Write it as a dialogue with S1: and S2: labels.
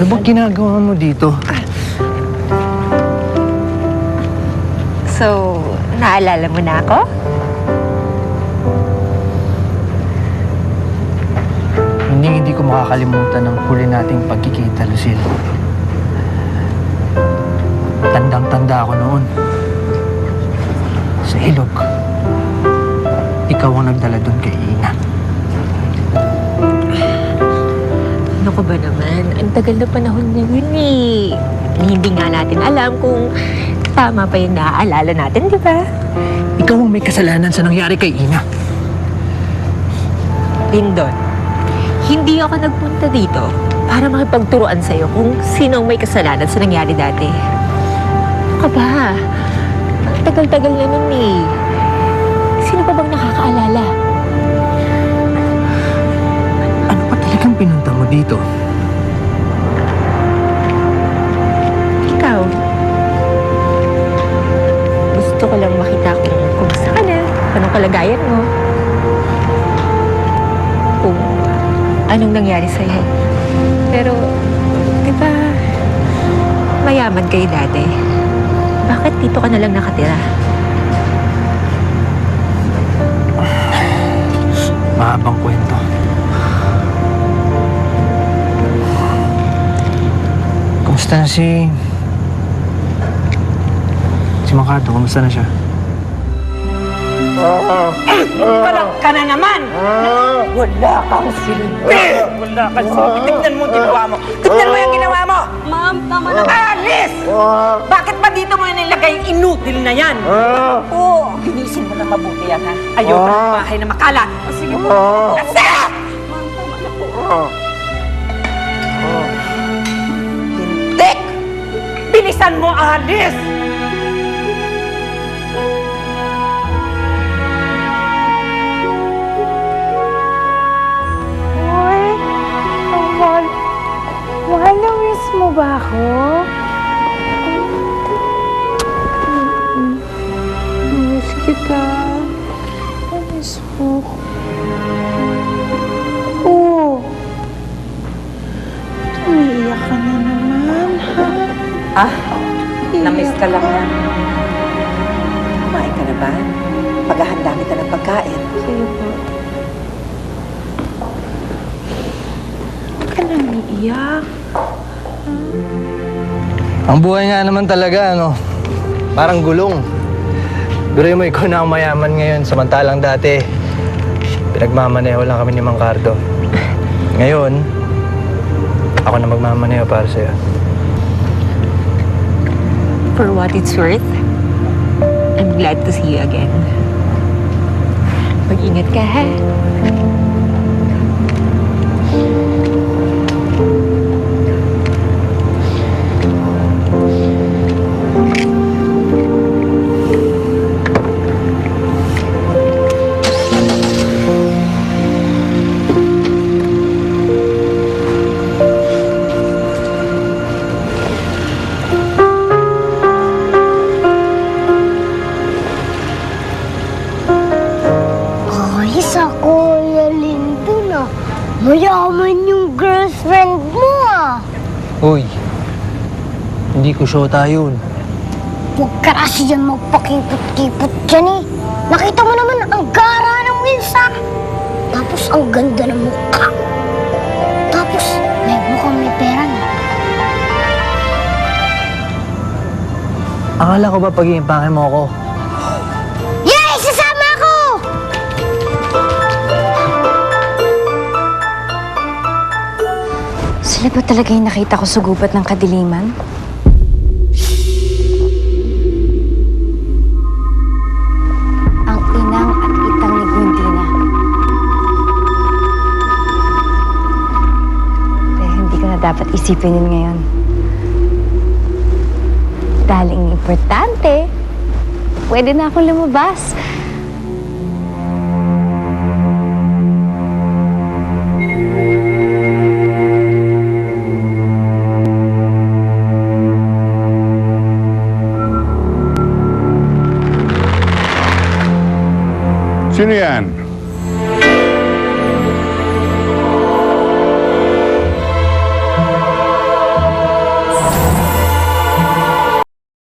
S1: Ano bang ginagawa mo dito?
S2: So, naalala mo na ako?
S1: Hindi ko makakalimutan ang huli nating pagkikita, Lucille. Tandang-tanda ako noon. Sa ilog. Ikaw ang nagdala doon kay Ina.
S2: Ano ka ba naman? Ang tagal na panahon na yun eh. Hindi nga natin alam kung tama pa yung naaalala natin, di ba?
S1: Ikaw ang may kasalanan sa nangyari kay Ina.
S2: Lindon, hindi ako nagpunta dito para makipagturuan sa'yo kung sino ang may kasalanan sa nangyari dati. Ano ka ba? Ang tagal-tagal na nun eh. Sino pa bang nakakaalala?
S1: Ano pa talagang pinunta mo dito?
S2: Ikaw. Gusto ko lang makita kung kumusta ka na, anong kalagayan mo. Kung anong nangyari sa'yo. Pero, di ba, mayaman kayo dati. Bakit dito ka na lang nakatira?
S1: Mahabang kwento. Kumusta na si Macardo? Kumusta na siya?
S3: Palang ka na naman! Wala kang silbi! Wala kang silbi! Tignan mo ginawa mo! Tignan mo yung ginawa mo!
S4: Ma'am, tama na.
S3: Alis! Bakit ba dito mo nilagay yung inutil na yan? Oo! Linisin mo na mabuti yan, ha? Ayoko ng bahay na makalat! O sige po! Kasi!
S4: Ma'am, tama na po.
S3: Tintik! Bilisan mo, alis!
S5: Mahal na miss mo ba ako? Miss kita. Miss mo. Oo. Umiiyak ka na naman, ha?
S3: Ah, namiss ka lang yan. Kumain ka na ba? Paghahanda kita ng pagkain.
S5: Sige po. Huwag ka na umiiyak.
S1: Ang buhay nga naman talaga, ano? Parang gulong. Duray mo, ikaw na ang mayaman ngayon. Samantalang dati, pinagmamaneho lang kami ni Mang Cardo. Ngayon, ako na magmamaneho para sa'yo.
S2: For what it's worth, I'm glad to see you again. Mag-ingat ka, ha?
S5: Ayos ako, Lindo na. Mayaman yung girlfriend mo, ah.
S1: Uy, hindi ko syota yun.
S5: Huwag ka kasi dyan magpakipot-kipot dyan, eh. Nakita mo naman ang gara ng Wilsa. Tapos ang ganda ng mukha. Tapos may mukhang may pera na.
S1: Akala ko ba pag-iimpake mo ako?
S5: Yay! Sasama ako!
S4: Sila ba talaga yung nakita ko sa gubat ng kadiliman? Ang inang at itang ni Gwendina. Pero hindi ko na dapat isipin yun ngayon. Dahil ang importante, pwede na akong lumabas.
S6: Sino yan?